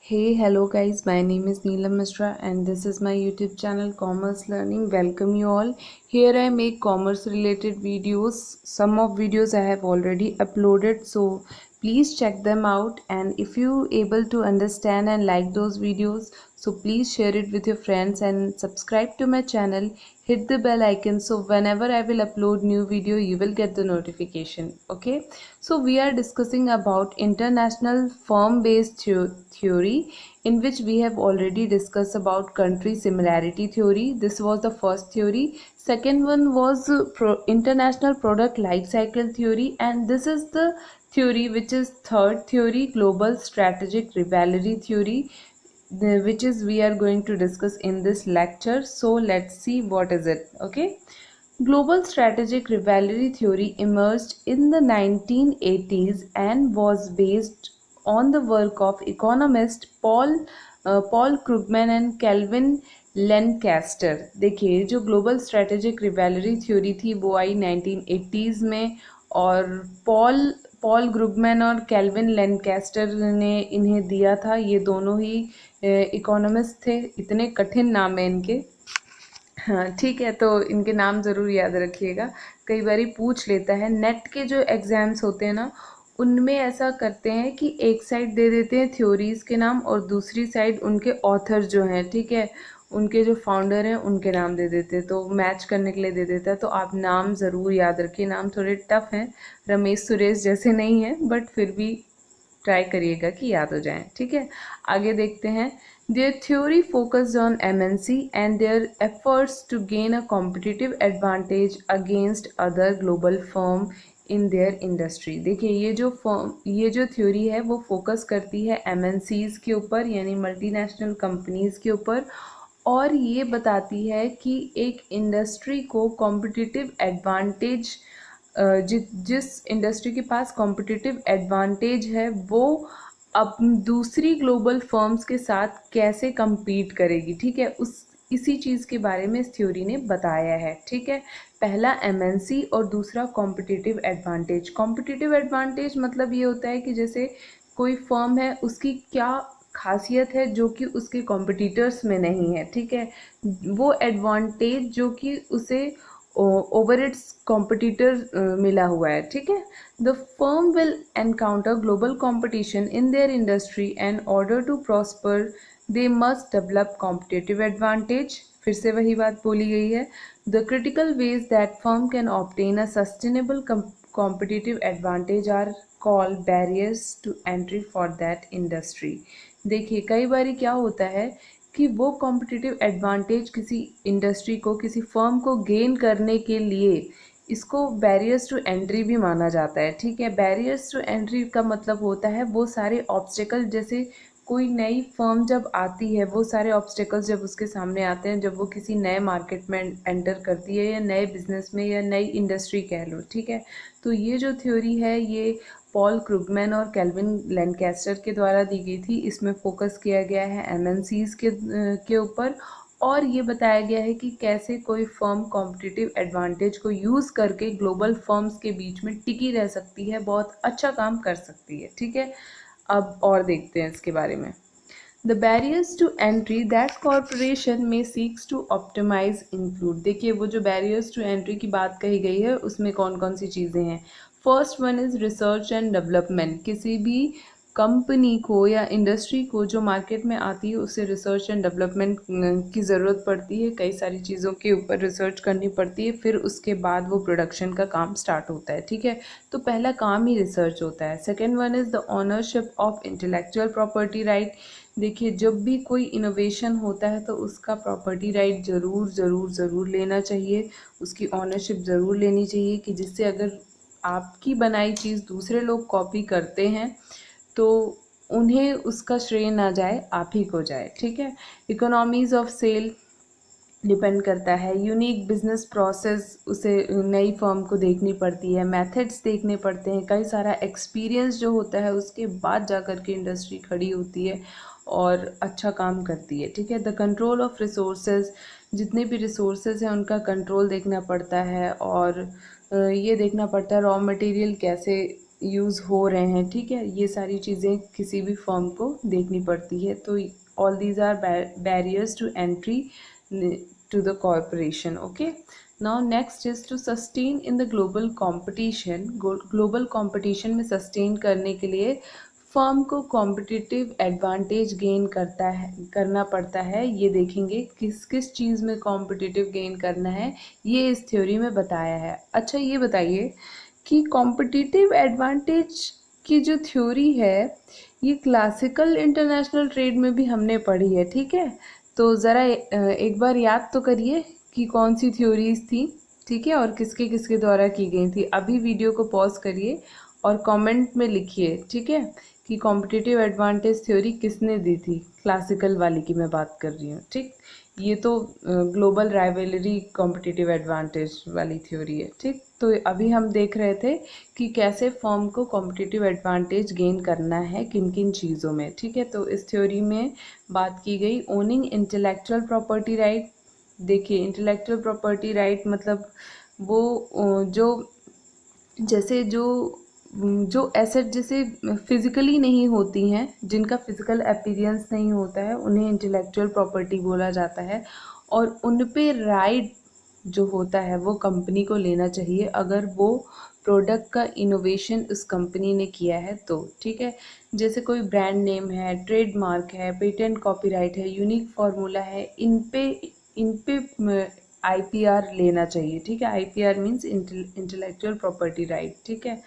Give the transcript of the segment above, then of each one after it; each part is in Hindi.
Hey, hello guys, my name is Neelam Mishra and this is my YouTube channel Commerce Learning. Welcome you all. Here I make commerce related videos. Some of videos I have already uploaded, so please check them out, and if you able to understand and like those videos, so please share it with your friends and subscribe to my channel. Hit the bell icon so whenever I will upload new video you will get the notification. Okay, so we are discussing about international firm based theory, in which we have already discussed about country similarity theory. This was the first theory. Second one was international product life cycle theory, and this is the theory which is third theory, global strategic rivalry theory, which is we are going to discuss in this lecture. So let's see what is it. Okay, global strategic rivalry theory emerged in the 1980s and was based on the work of economist Paul Krugman and Calvin Lancaster. देखिए, जो ग्लोबल स्ट्रेटेजिक रिवेलरी थ्योरी थी वो आई 1980s में, और पॉल पॉल ग्रुगमैन और कैल्विन लैनकास्टर ने इन्हें दिया था। ये दोनों ही इकोनॉमिस्ट थे। इतने कठिन नाम है इनके। हाँ ठीक है, तो इनके नाम ज़रूर याद रखिएगा, कई बारी पूछ लेता है। नेट के जो एग्ज़ाम्स होते हैं ना, उनमें ऐसा करते हैं कि एक साइड दे देते हैं थ्योरीज़ के नाम और दूसरी साइड उनके ऑथर जो हैं, ठीक है, उनके जो फाउंडर हैं उनके नाम दे देते हैं, तो मैच करने के लिए दे देता है। तो आप नाम ज़रूर याद रखिए, नाम थोड़े टफ हैं, रमेश सुरेश जैसे नहीं हैं, बट फिर भी ट्राई करिएगा कि याद हो जाएं। ठीक है, आगे देखते हैं। Their theory focused on MNC and their efforts to gain a competitive advantage against other global firm in their industry। देखिए, ये जो थ्योरी है वो फोकस करती है MNCs के ऊपर, यानी मल्टीनेशनल कंपनीज के ऊपर, और ये बताती है कि एक इंडस्ट्री को कॉम्पिटिटिव एडवांटेज, जिस इंडस्ट्री के पास कॉम्पिटिटिव एडवांटेज है वो अब दूसरी ग्लोबल फर्म्स के साथ कैसे compete करेगी। ठीक है, इसी चीज़ के बारे में इस थ्योरी ने बताया है। ठीक है, पहला MNC और दूसरा कॉम्पिटिटिव एडवांटेज। कॉम्पिटिटिव एडवांटेज मतलब ये होता है कि जैसे कोई फर्म है, उसकी क्या खासियत है जो कि उसके कॉम्पिटिटर्स में नहीं है। ठीक है, वो एडवांटेज जो कि उसे ओवर इट्स कॉम्पिटिटर मिला हुआ है। ठीक है, the firm will encounter global competition in their industry and order to prosper they must develop competitive advantage. फिर से वही बात बोली गई है। The critical ways that firm can obtain a sustainable competitive advantage are called barriers to entry for that industry. देखिए, कई बार क्या होता है कि वो कॉम्पिटिटिव एडवांटेज किसी इंडस्ट्री को, किसी फर्म को गेन करने के लिए, इसको बैरियर्स टू एंट्री भी माना जाता है। ठीक है, बैरियर्स टू एंट्री का मतलब होता है वो सारे ऑब्स्टेकल, जैसे कोई नई फर्म जब आती है, वो सारे ऑब्स्टेकल्स जब उसके सामने आते हैं, जब वो किसी नए मार्केट में एंटर करती है या नए बिजनेस में या नई इंडस्ट्री कह लो। ठीक है, तो ये जो थ्योरी है ये पॉल क्रुगमैन और कैल्विन लैनकास्टर के द्वारा दी गई थी। इसमें फोकस किया गया है MNCs के ऊपर, और ये बताया गया है कि कैसे कोई फर्म कॉम्पिटिटिव एडवांटेज को यूज़ करके ग्लोबल फर्म्स के बीच में टिकी रह सकती है, बहुत अच्छा काम कर सकती है। ठीक है, अब और देखते हैं इसके बारे में। The barriers to entry that corporation may seeks to optimize include। देखिए, वो जो barriers to entry की बात कही गई है उसमें कौन कौन सी चीज़ें हैं। First one is research and development. किसी भी कंपनी को या इंडस्ट्री को जो मार्केट में आती है उसे रिसर्च एंड डेवलपमेंट की ज़रूरत पड़ती है, कई सारी चीज़ों के ऊपर रिसर्च करनी पड़ती है, फिर उसके बाद वो प्रोडक्शन का काम स्टार्ट होता है। ठीक है, तो पहला काम ही रिसर्च होता है। Second one is the ownership of intellectual property right. देखिए, जब भी कोई इनोवेशन होता है तो उसका प्रॉपर्टी राइट ज़रूर ज़रूर ज़रूर लेना चाहिए, उसकी ऑनरशिप ज़रूर लेनी चाहिए, कि जिससे अगर आपकी बनाई चीज़ दूसरे लोग कॉपी करते हैं तो उन्हें उसका श्रेय ना जाए, आप ही को जाए। ठीक है, इकोनॉमीज़ ऑफ सेल डिपेंड करता है, यूनिक बिजनेस प्रोसेस उसे नई फर्म को देखनी पड़ती है, मेथड्स देखने पड़ते हैं, कई सारा एक्सपीरियंस जो होता है उसके बाद जा कर के इंडस्ट्री खड़ी होती है और अच्छा काम करती है। ठीक है, द कंट्रोल ऑफ रिसोर्सेज, जितने भी रिसोर्सेज हैं उनका कंट्रोल देखना पड़ता है, और ये देखना पड़ता है रॉ मटेरियल कैसे यूज़ हो रहे हैं, ठीक है। ये सारी चीज़ें किसी भी फर्म को देखनी पड़ती है। तो all these are barriers to entry to the corporation. Okay, now next is to sustain in the global competition. Global competition में सस्टेन करने के लिए फर्म को कॉम्पिटिटिव एडवांटेज गेन करना पड़ता है। ये देखेंगे किस किस चीज़ में कॉम्पिटिटिव गेन करना है, ये इस थ्योरी में बताया है। अच्छा, ये बताइए कि कॉम्पिटिटिव एडवांटेज की जो थ्योरी है ये क्लासिकल इंटरनेशनल ट्रेड में भी हमने पढ़ी है, ठीक है। तो ज़रा एक बार याद तो करिए कि कौन सी थ्योरीज थी, ठीक है, और किसके किसके द्वारा की गई थी। अभी वीडियो को पॉज करिए और कमेंट में लिखिए, ठीक है, कि कॉम्पिटिटिव एडवांटेज थ्योरी किसने दी थी। क्लासिकल वाली की मैं बात कर रही हूँ, ठीक। ये तो ग्लोबल राइवलरी कॉम्पिटिटिव एडवांटेज वाली थ्योरी है, ठीक। तो अभी हम देख रहे थे कि कैसे फर्म को कॉम्पिटिटिव एडवांटेज गेन करना है किन किन चीज़ों में, ठीक है। तो इस थ्योरी में बात की गई ओनिंग इंटेलेक्चुअल प्रॉपर्टी राइट। देखिए, इंटेलेक्चुअल प्रॉपर्टी राइट मतलब वो जो जैसे जो एसेट जैसे फिजिकली नहीं होती हैं, जिनका फिजिकल अपीयरेंस नहीं होता है, उन्हें इंटेलेक्चुअल प्रॉपर्टी बोला जाता है। और उन पे राइट जो होता है वो कंपनी को लेना चाहिए अगर वो प्रोडक्ट का इनोवेशन उस कंपनी ने किया है तो, ठीक है। जैसे कोई ब्रांड नेम है, ट्रेडमार्क है, पेटेंट कॉपीराइट है, यूनिक फार्मूला है, इन पे आईपीआर लेना चाहिए, ठीक है। IPR means intellectual property right, ठीक है।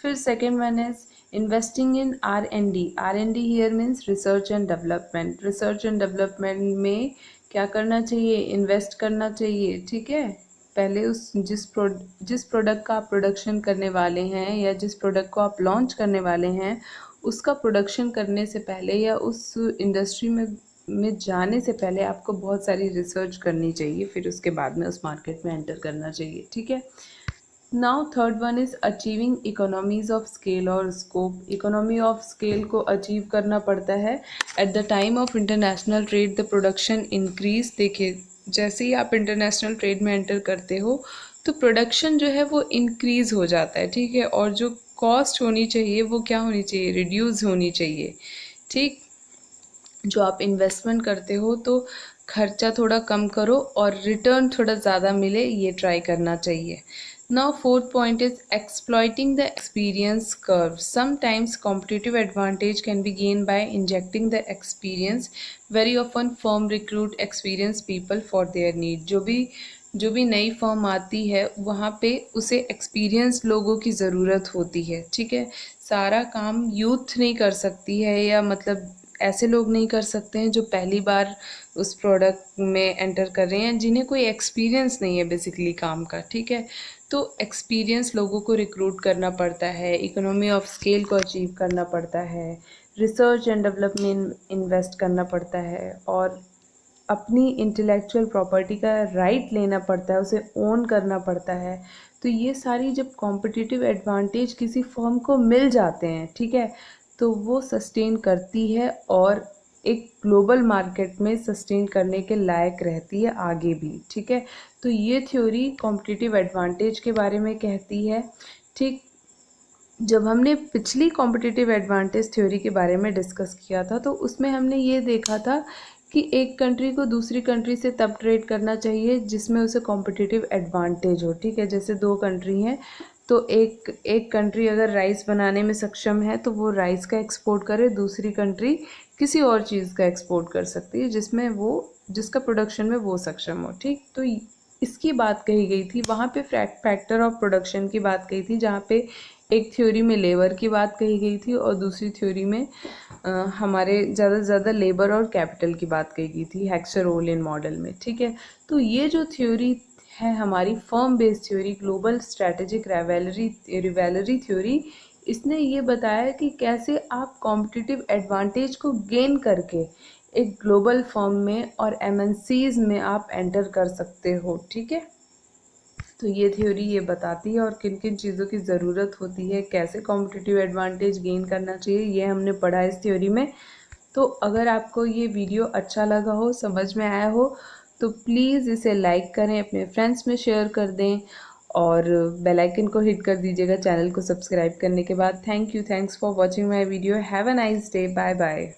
फिर second one is investing in R&D। R&D here means research and development. Research and development में क्या करना चाहिए, इन्वेस्ट करना चाहिए, ठीक है। पहले उस जिस प्रोडक्ट का आप प्रोडक्शन करने वाले हैं या जिस प्रोडक्ट को आप लॉन्च करने वाले हैं उसका प्रोडक्शन करने से पहले या उस इंडस्ट्री में जाने से पहले आपको बहुत सारी रिसर्च करनी चाहिए, फिर उसके बाद में उस मार्केट में एंटर करना चाहिए, ठीक है। Now third one is achieving economies of scale और स्कोप। इकोनॉमी ऑफ स्केल को अचीव करना पड़ता है at the time of international trade the production increase. देखिए, जैसे ही आप इंटरनेशनल ट्रेड में एंटर करते हो तो प्रोडक्शन जो है वो इंक्रीज़ हो जाता है, ठीक है। और जो कॉस्ट होनी चाहिए वो क्या होनी चाहिए, रिड्यूस होनी चाहिए, ठीक। जो आप इन्वेस्टमेंट करते हो तो खर्चा थोड़ा कम करो और रिटर्न थोड़ा ज़्यादा मिले, ये ट्राई करना चाहिए। Now fourth point is exploiting the experience curve. Sometimes competitive advantage can be gain by injecting the experience. Very often firm recruit experience people for their need. जो भी नई फर्म आती है वहाँ पे उसे एक्सपीरियंस लोगों की ज़रूरत होती है, ठीक है। सारा काम यूथ नहीं कर सकती है, या मतलब ऐसे लोग नहीं कर सकते हैं जो पहली बार उस प्रोडक्ट में एंटर कर रहे हैं, जिन्हें कोई एक्सपीरियंस नहीं है बेसिकली काम का, ठीक है। तो एक्सपीरियंस लोगों को रिक्रूट करना पड़ता है, इकोनॉमी ऑफ स्केल को अचीव करना पड़ता है, रिसर्च एंड डेवलपमेंट इन्वेस्ट करना पड़ता है, और अपनी इंटेलेक्चुअल प्रॉपर्टी का राइट लेना पड़ता है, उसे ओन करना पड़ता है। तो ये सारी जब कॉम्पिटिटिव एडवांटेज किसी फर्म को मिल जाते हैं, ठीक है, तो वो सस्टेन करती है और एक ग्लोबल मार्केट में सस्टेन करने के लायक रहती है आगे भी, ठीक है। तो ये थ्योरी कॉम्पिटिटिव एडवांटेज के बारे में कहती है, ठीक। जब हमने पिछली कॉम्पिटिटिव एडवांटेज थ्योरी के बारे में डिस्कस किया था तो उसमें हमने ये देखा था कि एक कंट्री को दूसरी कंट्री से तब ट्रेड करना चाहिए जिसमें उसे कॉम्पिटिटिव एडवांटेज हो, ठीक है। जैसे दो कंट्री हैं तो एक कंट्री अगर राइस बनाने में सक्षम है तो वो राइस का एक्सपोर्ट करे, दूसरी कंट्री किसी और चीज़ का एक्सपोर्ट कर सकती है जिसका प्रोडक्शन में वो सक्षम हो, ठीक। तो इसकी बात कही गई थी, वहाँ पे फैक्टर ऑफ प्रोडक्शन की बात कही थी, जहाँ पे एक थ्योरी में लेबर की बात कही गई थी और दूसरी थ्योरी में हमारे ज़्यादा से ज़्यादा लेबर और कैपिटल की बात कही गई थी हेक्सर-ओलियन मॉडल में, ठीक है। तो ये जो थ्योरी है हमारी firm based theory, global strategic revelry theory, इसने ये बताया कि कैसे आप कॉम्पिटिटिव एडवांटेज को गेन करके एक ग्लोबल फर्म में और एमएनसीज में आप एंटर कर सकते हो, ठीक है। तो ये थ्योरी ये बताती है और किन किन चीज़ों की ज़रूरत होती है, कैसे कॉम्पिटिटिव एडवांटेज गेन करना चाहिए, ये हमने पढ़ा इस थ्योरी में। तो अगर आपको ये वीडियो अच्छा लगा हो, समझ में आया हो, तो प्लीज़ इसे लाइक करें, अपने फ्रेंड्स में शेयर कर दें और बेल आइकन को हिट कर दीजिएगा चैनल को सब्सक्राइब करने के बाद। Thanks for watching my video. Have a nice day. Bye bye.